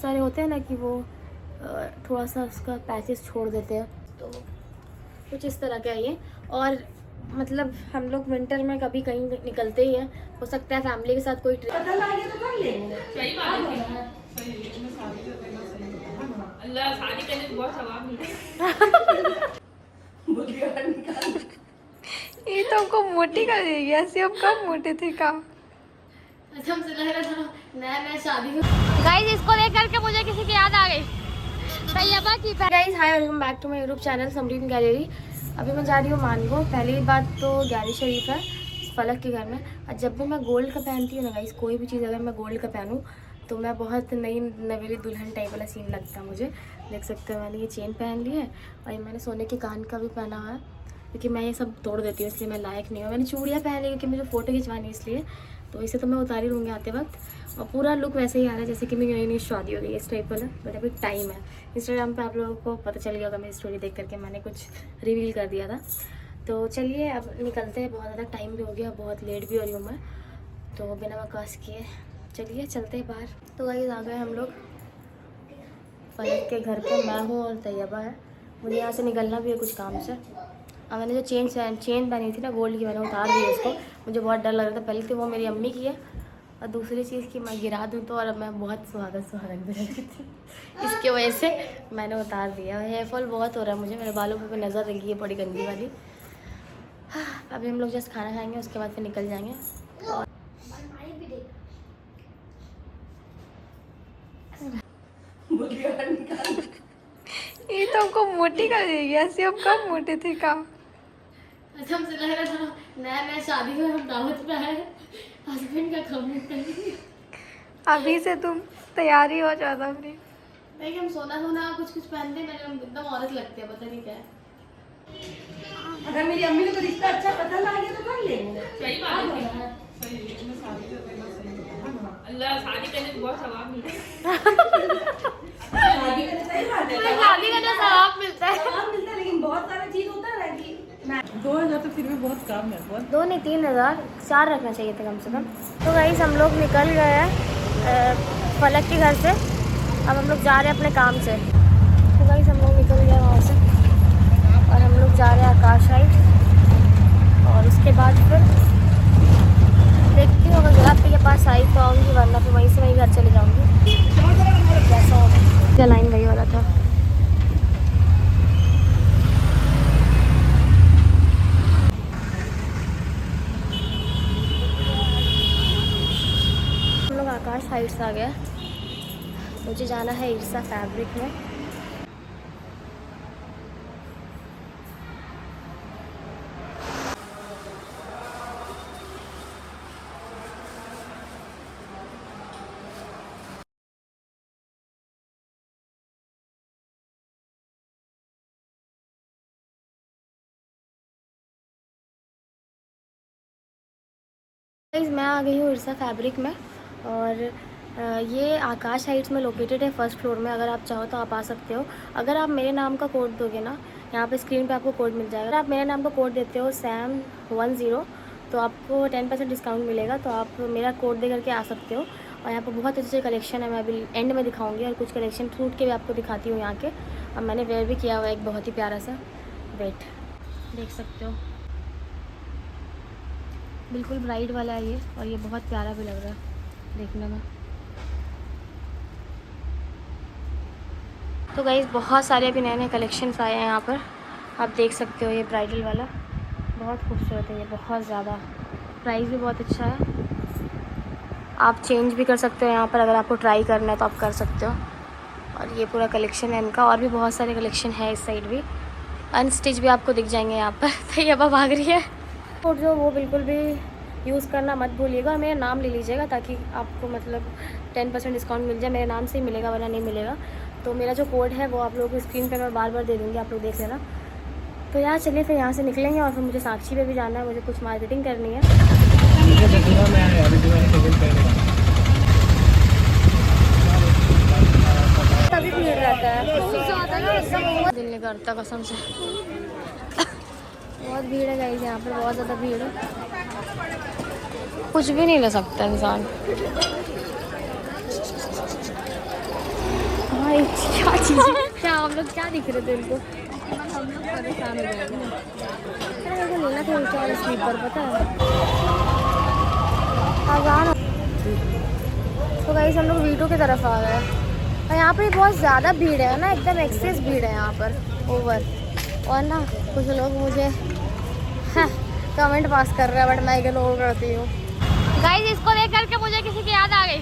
सारे होते हैं ना कि वो थोड़ा सा उसका पैचेस छोड़ देते हैं, तो कुछ इस तरह का है ये। और मतलब हम लोग विंटर में कभी कहीं निकलते ही हैं, हो सकता है फैमिली के साथ कोई ट्रिप। शादी करने को बहुत सवाब मिला। ये तो हमको मोटी कर देगी, ऐसे हम कब मोटे थे का। अच्छा हमसे लग रहा था नया शादी में। गाइस इसको देख करके मुझे किसी की याद आ गई। तैयबा की। Guys hi, welcome back to my YouTube channel Samreen Gallery. अभी मैं जा रही हूँ मानगो। पहली बात तो गैलरी शरीफ है फलक के घर में। और जब भी मैं गोल्ड का पहनती हूँ ना गाइस, कोई भी चीज़ अगर मैं गोल्ड का पहनूँ तो मैं बहुत नई नवेली दुल्हन टाइप वाला सीन लगता है मुझे। देख सकते हो मैंने ये चेन पहन ली है और ये मैंने सोने के कान का भी पहना हुआ है, क्योंकि मैं ये सब तोड़ देती हूँ इसलिए मैं लायक नहीं हूँ। मैंने चूड़ियाँ पहन ली क्योंकि मुझे फ़ोटो खिंचवानी है इसलिए, तो इसे तो मैं उतारी लूँगी आते वक्त। और पूरा लुक वैसे ही आ रहा है जैसे कि मेरी नई नई शादी हो गई है इस टाइप वाला। बट अभी टाइम है। इंस्टाग्राम पे आप लोगों को पता चल गया होगा मेरी स्टोरी देख करके मैंने कुछ रिवील कर दिया था। तो चलिए अब निकलते हैं, बहुत ज़्यादा टाइम भी हो गया, बहुत लेट भी हो रही हूँ मैं, तो बिना बकवास किए चलिए चलते हैं बाहर। तो गाइस आ गए हम लोग फलक के घर पे। मैं हूँ और तैयबा है। मुझे यहाँ से निकलना भी है कुछ काम से। और मैंने जो चेन पहनी थी ना गोल्ड की, मैंने उतार दी उसको। मुझे बहुत डर लग रहा था। पहले तो वो मेरी अम्मी की है और दूसरी चीज़ कि मैं गिरा दूँ तो, और मैं बहुत सुहागत भी रही थी इसकी वजह से मैंने उतार दिया। हेयर फॉल बहुत हो रहा है मुझे, मेरे बालों पर नज़र लगी है बड़ी गंदी वाली। अभी हम लोग जस्ट खाना खाएंगे, उसके बाद फिर निकल जाएंगे। और ये तो हमको मोटी कर देगी, ऐसे हम कब मोटे थे का। अच्छा हमसे लग रहा था नया शादी में हम दावत पे आए, हस्बैंड का कम करेंगे। अभी से तुम तैयारी हो जाता अपनी। नहीं हम सोना कुछ पहनते हैं, हम एकदम औरत लगते हैं, पता नहीं क्या है। अगर मेरी अम्मी को रिश्ता अच्छा पसंद आ गया तो कर लेंगे। सही बात है। अल्लाह शादी करने को बहुत सवाब मिलता है। शादी करने सही बात है। शादी करने सवाब मिलता है। सवाब मिलता है, लेकिन बहुत सारा चीज होता है ना कि 2000 तो फिर भी बहुत कम है। 2 नहीं 3000, 4 रखना चाहिए था कम से कम। तो गाइस हम लोग निकल गए हैं फलक के घर से। अब हम लोग जा रहे हैं अपने काम से। तो गाइस हम लोग निकल गए वहाँ से और हम लोग जा रहे हैं आकाश साइड। और उसके बाद फिर देखती हूँ अगर गुलाब के पास आई तो आऊँगी, वरना फिर वहीं से वहीं घर चले जाऊँगी जैसा होगा। लाइन वही हो रहा था। हम लोग आकाश हाइट्स आ गए। मुझे जाना है ईर्षा फैब्रिक में। मैं आ गई हूँ ईर्षा फैब्रिक में। और ये आकाश हाइट्स में लोकेटेड है, फर्स्ट फ्लोर में। अगर आप चाहो तो आप आ सकते हो। अगर आप मेरे नाम का कोड दोगे ना, यहाँ पे स्क्रीन पे आपको कोड मिल जाएगा। अगर आप मेरे नाम का कोड देते हो SAM10 तो आपको 10% डिस्काउंट मिलेगा। तो आप मेरा कोड दे करके आ सकते हो। और यहाँ पर बहुत अच्छे कलेक्शन है, मैं अभी एंड में दिखाऊँगी। और कुछ कलेक्शन सूट के भी आपको दिखाती हूँ यहाँ के। अब मैंने वेयर भी किया हुआ है एक बहुत ही प्यारा सा, वेट देख सकते हो, बिल्कुल ब्राइट वाला है ये। और ये बहुत प्यारा भी लग रहा है देखने में। तो गाइस बहुत सारे अभी नए नए कलेक्शंस आए हैं यहाँ पर, आप देख सकते हो। ये ब्राइडल वाला बहुत खूबसूरत है, ये बहुत ज़्यादा, प्राइस भी बहुत अच्छा है। आप चेंज भी कर सकते हो यहाँ पर, अगर आपको ट्राई करना है तो आप कर सकते हो। और ये पूरा कलेक्शन है इनका, और भी बहुत सारे कलेक्शन है इस साइड भी। अनस्टिच भी आपको दिख जाएंगे यहाँ पर। तो ये अब भाग रही है। और जो वो बिल्कुल भी यूज़ करना मत भूलिएगा, और मेरा नाम ले लीजिएगा ताकि आपको मतलब 10% डिस्काउंट मिल जाए। मेरे नाम से ही मिलेगा, वरना नहीं मिलेगा। तो मेरा जो कोड है वो आप लोगों को स्क्रीन पे मैं बार बार दे दूँगी, आप लोग देख लेना। तो यार चलिए फिर यहाँ से निकलेंगे, और फिर मुझे साक्षी पे भी जाना है, मुझे कुछ मार्केटिंग करनी है। तभी भीड़ रहता है, दिल नहीं करता कसम से। बहुत भीड़ है गाइस यहाँ पर, बहुत ज़्यादा भीड़ है, कुछ भी नहीं ले सकता इंसान। क्या हम लोग क्या दिख रहे थे उनको? हम लोग परेशान हो जाएंगे। मेरे को लेना था ऊंचा वाला स्लीपर, पता है आसान। तो गाइस हम लोग वीटू की तरफ आ गए और यहाँ पर बहुत ज़्यादा भीड़ है ना, एकदम एक्सेस भीड़ है यहाँ पर, ओवर। और ना कुछ लोग मुझे कमेंट पास कर रहे हैं बट मैं इग्नोर करती हूँ। गाइस इसको देख करके मुझे किसी की याद आ गई,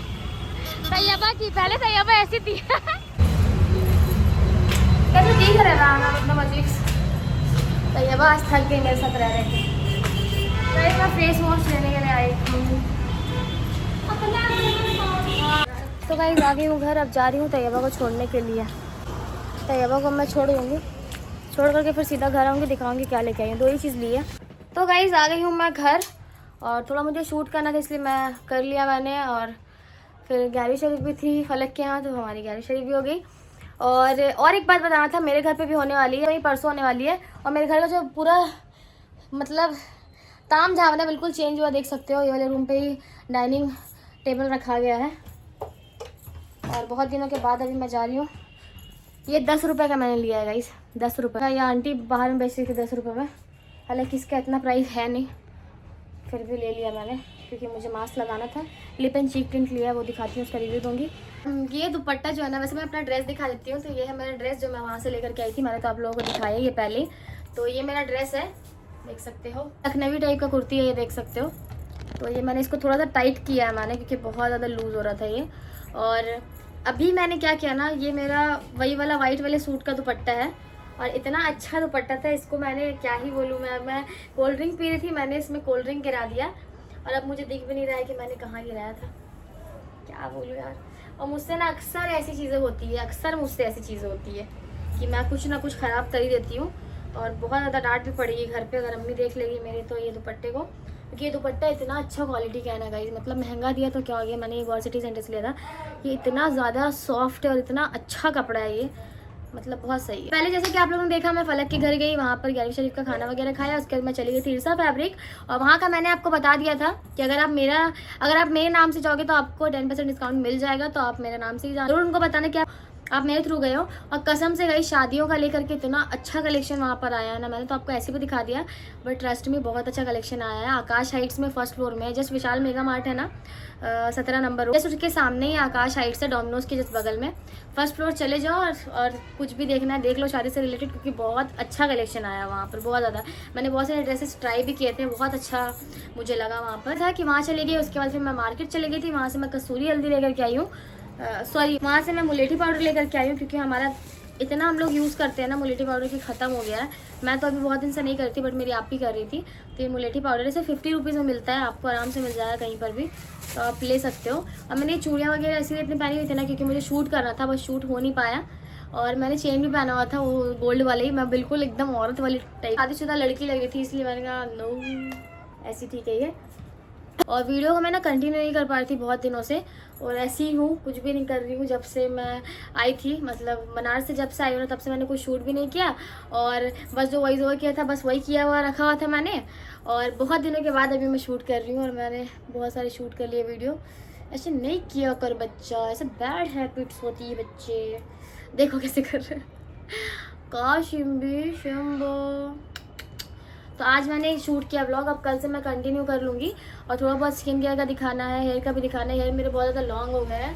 तैयबा की। पहले तैयबा ऐसी थी। कैसे दिख रहा है आना, मतलब अजीब। तैयबा आज थक गई मेरे साथ रह रहे थे। गाइस मैं फेस वॉश लेने के लिए आई हूँ। तो गाइस आ गई हूँ घर, अब जा रही हूँ तैयबा को छोड़ने के लिए। तैयबा को मैं छोड़ दूँगी, छोड़ करके फिर सीधा घर आऊँगी, दिखाऊँगी क्या लेके आई हूँ। 2 ही चीज़ ली है। तो गाइस आ गई हूँ मैं घर और थोड़ा मुझे शूट करना था इसलिए मैं कर लिया मैंने। और फिर ग्यारहवीं शरीफ भी थी फलक के यहाँ, तो हमारी 11वीं शरीफ भी हो गई। और एक बात बताना था, मेरे घर पे भी होने वाली है, वही परसों होने वाली है। और मेरे घर का जो पूरा मतलब ताम झाम है बिल्कुल चेंज हुआ, देख सकते हो। ये वाले रूम पे ही डाइनिंग टेबल रखा गया है और बहुत दिनों के बाद अभी मैं जा रही हूँ। ये 10 रुपये का मैंने लिया है गाइस, 10 रुपये का। ये आंटी बाहर में बेच रही थी 10 रुपये में, हालांकि इसका इतना प्राइस है नहीं, फिर भी ले लिया मैंने क्योंकि मुझे मास्क लगाना था। लिप एंड चीक टिंट लिया, वो दिखाती हूँ, उसका रिव्यू दूँगी। ये दुपट्टा जो है ना, वैसे मैं अपना ड्रेस दिखा देती हूँ। तो ये है मेरा ड्रेस जो मैं वहाँ से लेकर के आई थी, मैंने तो आप लोगों को दिखाया ये पहले। तो ये मेरा ड्रेस है, देख सकते हो। लखनवी टाइप का कुर्ती है ये, देख सकते हो। तो ये मैंने इसको थोड़ा सा टाइट किया है मैंने, क्योंकि बहुत ज़्यादा लूज़ हो रहा था ये। और अभी मैंने क्या किया ना, ये मेरा वही वाला वाइट वाले सूट का दुपट्टा है और इतना अच्छा दुपट्टा था, इसको मैंने क्या ही बोलूँ। मैं कोल्ड ड्रिंक पी रही थी, मैंने इसमें कोल्ड ड्रिंक गिरा दिया और अब मुझे दिख भी नहीं रहा है कि मैंने कहाँ गिराया था। क्या बोलूँ यार। और मुझसे ना अक्सर ऐसी चीज़ें होती है, अक्सर मुझसे ऐसी चीज़ें होती है कि मैं कुछ ना कुछ ख़राब कर ही देती हूँ और बहुत ज़्यादा डांट भी पड़ेगी घर पे अगर अम्मी देख लेगी मेरे तो ये दुपट्टे को। क्योंकि ये दुपट्टा इतना अच्छा क्वालिटी का है ना गाइस, मतलब महंगा दिया तो क्या हो गया, मैंने ये गौर सिटी सेंटर से लिया था। ये इतना ज़्यादा सॉफ्ट है और इतना अच्छा कपड़ा है ये, मतलब बहुत सही है। पहले जैसे कि आप लोगों ने देखा, मैं फलक के घर गई, वहाँ पर 11वीं शरीफ का खाना वगैरह खाया। उसके बाद मैं चली गई तिरसा फैब्रिक और वहाँ का मैंने आपको बता दिया था कि अगर आप मेरे नाम से जाओगे तो आपको 10% डिस्काउंट मिल जाएगा। तो आप मेरे नाम से ही जाओ, जरूर उनको बताना कि आप मेरे थ्रू गए हो। और कसम से गई, शादियों का लेकर के इतना अच्छा कलेक्शन वहाँ पर आया है ना, मैंने तो आपको ऐसे भी दिखा दिया बट ट्रस्ट में बहुत अच्छा कलेक्शन आया है। आकाश हाइट्स में फर्स्ट फ्लोर में है, जस्ट विशाल मेगा मार्ट है ना, 17 नंबर, जस्ट उसके सामने ही आकाश हाइट्स है, डोमिनोज के जस्ट बगल में। फर्स्ट फ्लोर चले जाओ और कुछ भी देखना है देख लो शादी से रिलेटेड, क्योंकि बहुत अच्छा कलेक्शन आया वहाँ पर, बहुत ज़्यादा। मैंने बहुत सारे ड्रेसेस ट्राई भी किए थे, बहुत अच्छा मुझे लगा वहाँ पर। था कि वहाँ चली गई, उसके बाद फिर मैं मार्केट चली गई थी, वहाँ से मैं कसूरी हल्दी लेकर के आई हूँ, सॉरी वहाँ से मैं मुलेठी पाउडर लेकर के आई हूँ, क्योंकि हमारा इतना हम लोग यूज़ करते हैं ना मुलेठी पाउडर की ख़त्म हो गया है। मैं तो अभी बहुत दिन से नहीं करती बट मेरी आप ही कर रही थी। तो ये मुलेठी पाउडर इसे 50 रुपीज़ में मिलता है, आपको आराम से मिल जाएगा कहीं पर भी, तो आप ले सकते हो। और मैंने चूड़ियाँ वगैरह इसीलिए इतनी पहनी हुई थी ना क्योंकि मुझे शूट करना था, बस शूट हो नहीं पाया। और मैंने चेन भी पहना हुआ था वो गोल्ड वाले ही, मैं बिल्कुल एकदम औरत वाली टाइप शादीशुदा लड़की लग रही थी, इसलिए मैंने कहा नो ऐसी ठीक है ये। और वीडियो को मैं ना कंटिन्यू नहीं कर पा रही थी बहुत दिनों से, और ऐसी ही हूँ, कुछ भी नहीं कर रही हूँ जब से मैं आई थी, मतलब बनारस से जब से आई हूँ ना तब से मैंने कुछ शूट भी नहीं किया। और बस जो वॉइस ओवर किया था बस वही किया हुआ रखा हुआ था मैंने। और बहुत दिनों के बाद अभी मैं शूट कर रही हूँ और मैंने बहुत सारे शूट कर लिए वीडियो। ऐसे नहीं किया कर बच्चा, ऐसे बैड हैबिट्स होती है बच्चे, देखो कैसे कर रहे हैं। काश शिम्बी शंबो। तो आज मैंने शूट किया व्लॉग, अब कल से मैं कंटिन्यू कर लूँगी। और थोड़ा बहुत स्किन केयर का दिखाना है, हेयर का भी दिखाना है। हेयर मेरे बहुत ज़्यादा लॉन्ग हो गया है,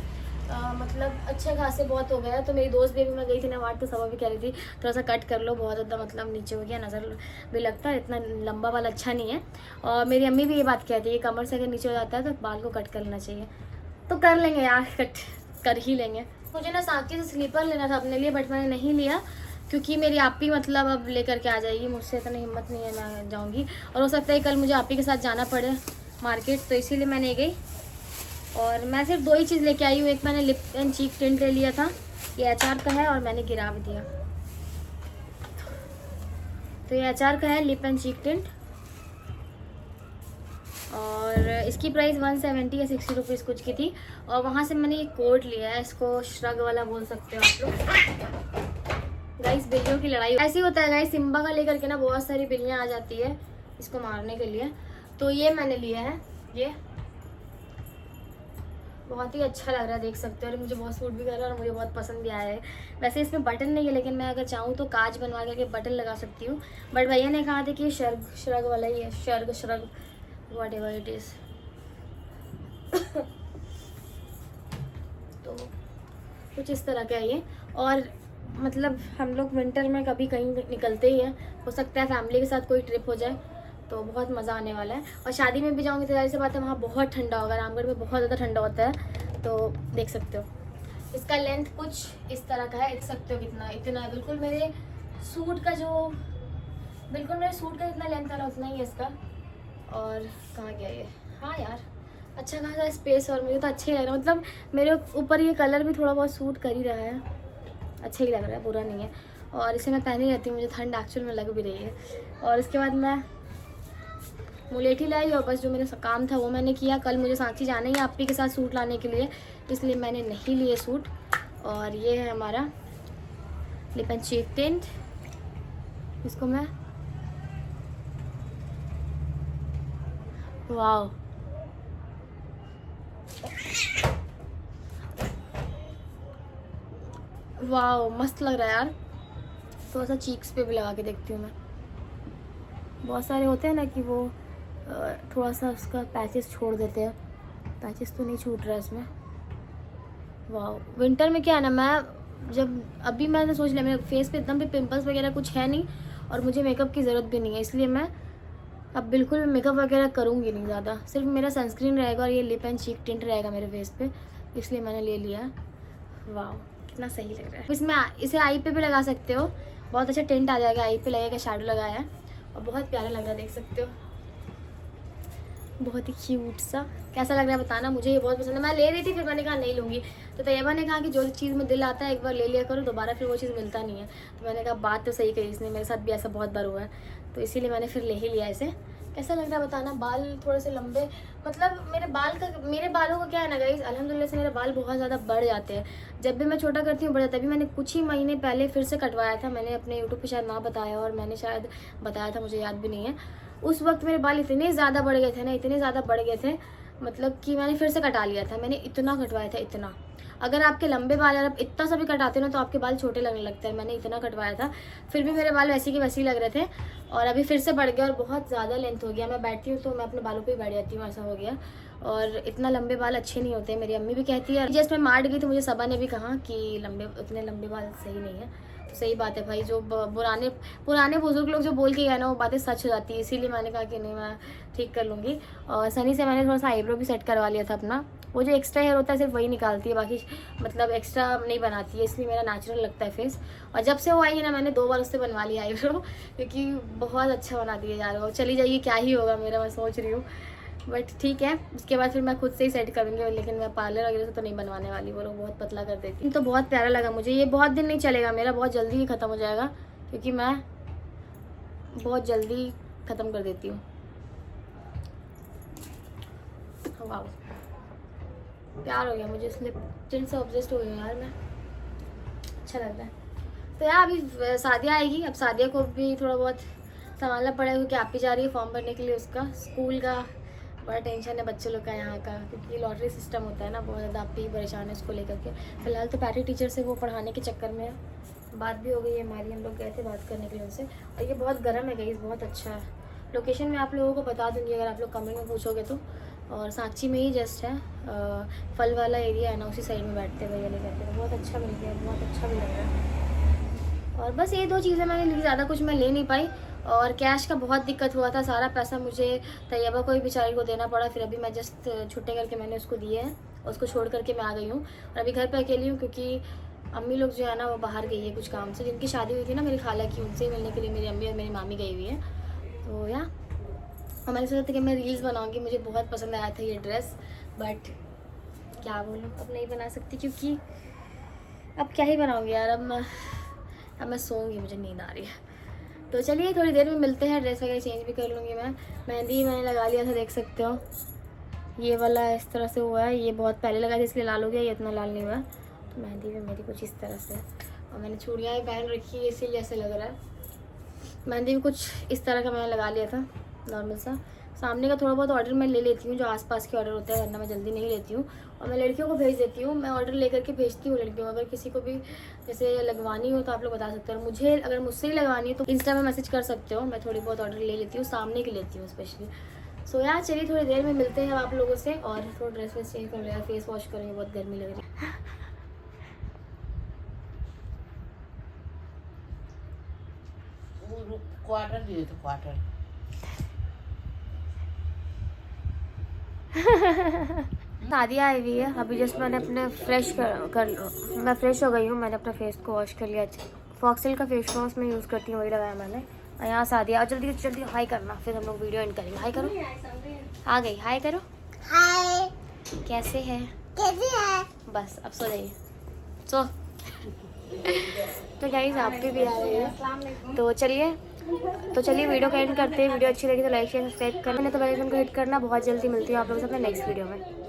मतलब अच्छे खासे बहुत हो गया है। तो मेरी दोस्त भी मैं गई थी ना वहाँ, तो सब भी कह रही थी थोड़ा सा कट कर लो, बहुत ज़्यादा मतलब नीचे हो गया, नज़र भी लगता है, इतना लंबा वाला अच्छा नहीं है। और मेरी अम्मी भी ये बात कहती है कमर से अगर नीचे हो जाता है तो बाल को कट कर लेना चाहिए। तो कर लेंगे यार, कट कर ही लेंगे। मुझे ना सांची से स्लीपर लेना था अपने लिए बट मैंने नहीं लिया क्योंकि मेरी आपी मतलब अब लेकर के आ जाएगी, मुझसे इतना हिम्मत नहीं है मैं जाऊंगी। और हो सकता है कल मुझे आपी के साथ जाना पड़े मार्केट, तो इसीलिए मैं नहीं गई। और मैं सिर्फ 2 ही चीज़ लेके आई हूँ, एक मैंने लिप एंड चीक टिंट ले लिया था, ये HR का है और मैंने गिरा भी दिया। तो ये HR का है लिप एंड चीक टिंट और इसकी प्राइस 170 या 60 रुपीज़ कुछ की थी। और वहाँ से मैंने ये कोट लिया है, इसको श्रग वाला बोल सकते हो आप लोग। गाइस बिल्लियों की लड़ाई ऐसे होता है गाइस, सिम्बा का लेकर के ना बहुत सारी बिल्लियाँ आ जाती है इसको मारने के लिए। तो ये मैंने लिया है, ये बहुत ही अच्छा लग रहा है, देख सकते हो। और मुझे बहुत सूट भी कर रहा है और मुझे बहुत पसंद भी आया है। वैसे इसमें बटन नहीं है, लेकिन मैं अगर चाहूँ तो काज बनवा करके बटन लगा सकती हूँ, बट भैया ने कहा था कि शर्ग श्रग वाला ही है, शर्ग shrug what ever it is. तो कुछ इस तरह का है ये। और मतलब हम लोग विंटर में कभी कहीं निकलते ही हैं, हो सकता है फैमिली के साथ कोई ट्रिप हो जाए, तो बहुत मज़ा आने वाला है। और शादी में भी जाऊँगी तो जाहिर सी बात है वहाँ बहुत ठंडा होगा, रामगढ़ में बहुत ज़्यादा ठंडा होता है, तो देख सकते हो। इसका लेंथ कुछ इस तरह का है, देख सकते हो कितना, इतना बिल्कुल मेरे सूट का जितना लेंथ था ना उतना ही है इसका। और कहाँ गया ये, हाँ यार अच्छा खासा स्पेस, और मुझे तो अच्छा ही लग रहा है। मतलब मेरे ऊपर ये कलर भी थोड़ा बहुत सूट कर ही रहा है, अच्छा ही लग रहा है, बुरा नहीं है। और इसे मैं पहनी रहती हूँ, मुझे ठंड एक्चुअल में लग भी रही है। और इसके बाद मैं मुलेठी लाई और बस जो मेरा काम था वो मैंने किया। कल मुझे सांची जाना ही है आपी के साथ सूट लाने के लिए, इसलिए मैंने नहीं लिए सूट। और ये है हमारा लिप एंड चीक टिंट, इसको मैं वाओ वाओ मस्त लग रहा है यार। थोड़ा सा चीक्स पे भी लगा के देखती हूँ मैं। बहुत सारे होते हैं ना कि वो थोड़ा सा उसका पैचेस छोड़ देते हैं, पैचेस तो नहीं छूट रहा है इसमें। वाह विंटर में क्या है ना, मैं जब अभी मैंने सोच लिया मेरे फेस पे एकदम भी पिंपल्स वगैरह कुछ है नहीं, और मुझे मेकअप की ज़रूरत भी नहीं है, इसलिए मैं अब बिल्कुल मेकअप वगैरह करूँगी नहीं ज़्यादा। सिर्फ मेरा सनस्क्रीन रहेगा और ये लिप एंड चीक टिंट रहेगा मेरे फेस पे, इसलिए मैंने ले लिया। वाह कितना सही लग रहा है। इसमें इसे आई पे भी लगा सकते हो, बहुत अच्छा टिंट आ जाएगा। आई पे लगेगा, शैडो लगाया है और बहुत प्यारा लग रहा है, देख सकते हो, बहुत ही क्यूट सा। कैसा लग रहा है बताना, मुझे ये बहुत पसंद है। मैं ले रही थी, फिर मैंने कहा नहीं लूँगी, तो तैयबा ने कहा कि जो चीज़ में दिल आता है एक बार ले लिया करो, दोबारा फिर वो चीज़ मिलता नहीं है। तो मैंने कहा बात तो सही कही इसने, मेरे साथ भी ऐसा बहुत बार हुआ है, तो इसीलिए मैंने फिर ले ही लिया इसे। कैसा लग रहा है बताना। बाल थोड़े से लंबे, मतलब मेरे बालों का क्या है ना गाइस, अल्हम्दुलिल्लाह से मेरे बाल बहुत ज़्यादा बढ़ जाते हैं। जब भी मैं छोटा करती हूँ बढ़ जाता है। अभी मैंने कुछ ही महीने पहले फिर से कटवाया था, मैंने अपने यूट्यूब पे शायद ना बताया, और मैंने शायद बताया था, मुझे याद भी नहीं है। उस वक्त मेरे बाल इतने ज़्यादा बढ़ गए थे ना, इतने ज़्यादा बढ़ गए थे, मतलब कि मैंने फिर से कटा लिया था। मैंने इतना कटवाया था, इतना। अगर आपके लंबे बाल और आप इतना सा भी कटाते हो ना तो आपके बाल छोटे लगने लगते हैं। मैंने इतना कटवाया था, फिर भी मेरे बाल वैसे के वैसे ही लग रहे थे, और अभी फिर से बढ़ गया और बहुत ज़्यादा लेंथ हो गया। मैं बैठती हूँ तो मैं अपने बालों पे ही बैठ जाती हूँ, ऐसा हो गया। और इतना लंबे बाल अच्छे नहीं होते, मेरी अम्मी भी कहती है। जस्ट मैं मार्ट गई तो मुझे सबा ने भी कहा कि इतने लंबे बाल सही नहीं है। तो सही बात है भाई, जो पुराने बुजुर्ग लोग जो बोल के गए ना वो बातें सच हो जाती है, इसीलिए मैंने कहा कि नहीं मैं ठीक कर लूँगी। और सनी से मैंने थोड़ा सा आईब्रो भी सेट करवा लिया था अपना। वो जो एक्स्ट्रा हेयर होता है सिर्फ वही निकालती है, बाकी मतलब एक्स्ट्रा नहीं बनाती है, इसलिए मेरा नेचुरल लगता है फेस। और जब से वो आई है ना मैंने 2 बार उससे बनवा लिया आईब्रो, क्योंकि बहुत अच्छा बनाती है यार वो। चली जाइए क्या ही होगा मेरा, मैं सोच रही हूँ, बट ठीक है। उसके बाद फिर मैं खुद से ही सेट करूँगी, लेकिन मैं पार्लर वगैरह से तो नहीं बनवाने वाली, वो लोग बहुत पतला कर देती। तो बहुत प्यारा लगा मुझे। ये बहुत दिन नहीं चलेगा मेरा, बहुत जल्दी ही ख़त्म हो जाएगा, क्योंकि मैं बहुत जल्दी ख़त्म कर देती हूँ। वाह प्यार हो गया मुझे, इसलिए टिंट से ऑब्सेस्ड हो गई यार मैं, अच्छा लगता है। तो यार अभी सादिया आएगी, अब सादिया को भी थोड़ा बहुत संभालना पड़ेगा, क्योंकि आप ही जा रही है फॉर्म भरने के लिए। उसका स्कूल का बड़ा टेंशन है बच्चे लोग का यहाँ का, क्योंकि लॉटरी सिस्टम होता है ना, बहुत ज़्यादा आप ही परेशान है उसको लेकर के। फिलहाल तो पैटर्न टीचर से वो पढ़ाने के चक्कर में बात भी हो गई है हमारी, हम लोग गए थे बात करने के लिए उनसे। और ये बहुत गर्म है गाइस, बहुत अच्छा है। लोकेशन मैं आप लोगों को बता दूँगी अगर आप लोग कमेंट में पूछोगे तो। और सांची में ही जस्ट है, फल वाला एरिया है ना, उसी साइड में बैठते हुए ले करके, तो बहुत अच्छा मिल गया, बहुत अच्छा भी लग रहा है। और बस ये 2 चीज़ें मैंने ली, ज़्यादा कुछ मैं ले नहीं पाई। और कैश का बहुत दिक्कत हुआ था, सारा पैसा मुझे तैयबा को ही बेचारी को देना पड़ा। फिर अभी मैं जस्ट छुट्टे करके मैंने उसको दिए हैं, उसको छोड़ करके मैं आ गई हूँ। और अभी घर पे अकेली हूँ, क्योंकि अम्मी लोग जो है ना वो बाहर गई है कुछ काम से, जिनकी शादी हुई थी ना मेरी खाला की, उनसे मिलने के लिए मेरी अम्मी और मेरी मामी गई हुई है। तो या और मैंने सोचा था कि मैं रील्स बनाऊंगी, मुझे बहुत पसंद आया था ये ड्रेस, बट क्या बोलूँ अब नहीं बना सकती, क्योंकि अब क्या ही बनाऊंगी यार। अब मैं सोऊंगी, मुझे नींद आ रही है। तो चलिए थोड़ी देर में मिलते हैं, ड्रेस वगैरह चेंज भी कर लूँगी मैं। मेहंदी मैंने लगा लिया था, देख सकते हो, ये वाला इस तरह से हुआ है, ये बहुत पहले लगा था इसलिए लाल हो गया, ये इतना लाल नहीं हुआ। तो मेहंदी भी मेरी कुछ इस तरह से, और मैंने चूड़ियाँ भी पहन रखी है इसीलिए ऐसे लग रहा है। मेहंदी भी कुछ इस तरह का मैंने लगा लिया था, नॉर्मल सा। सामने का थोड़ा बहुत ऑर्डर मैं ले लेती हूँ, जो आसपास के ऑर्डर होते हैं, वरना मैं जल्दी नहीं लेती हूँ। और मैं लड़कियों को भेज देती हूँ, मैं ऑर्डर लेकर के भेजती हूँ लड़कियों को। अगर किसी को भी जैसे लगवानी हो तो आप लोग बता सकते हो। मुझे अगर मुझसे ही लगवानी है तो इंस्टा में मैसेज कर सकते हो, मैं थोड़ी बहुत ऑर्डर ले लेती हूँ, सामने की लेती हूँ स्पेशली। सो यार चलिए थोड़ी देर में मिलते हैं आप लोगों से। और थोड़ा ड्रेस वेस चेंज कर लिया, फेस वॉश करेंगे, बहुत गर्मी लग रही है। क्वार्टर दिए थे, क्वार्टर। शादियाँ आई हुई है अभी, जस्ट मैंने अपने मैं फ्रेश हो गई हूँ। मैंने अपना फेस को वॉश कर लिया। फॉक्सिल का फेस वॉश मैं यूज़ करती हूँ, वही लगाया मैंने। और यहाँ शादियाँ, और जल्दी जल्दी हाई करना, फिर हम लोग वीडियो एंड करेंगे। हाई करो, आ गई, हाई करो। हाय, कैसे है? बस अब सो जाइए, सो। तो गाइस आप भी आ रहे हैं तो चलिए वीडियो का एंड करते हैं। वीडियो अच्छी लगी तो लाइक शेयर सब्सक्राइब करना, तो बेल आइकन को हिट करना। बहुत जल्दी मिलती हूँ आप लोगों से अपने नेक्स्ट वीडियो में।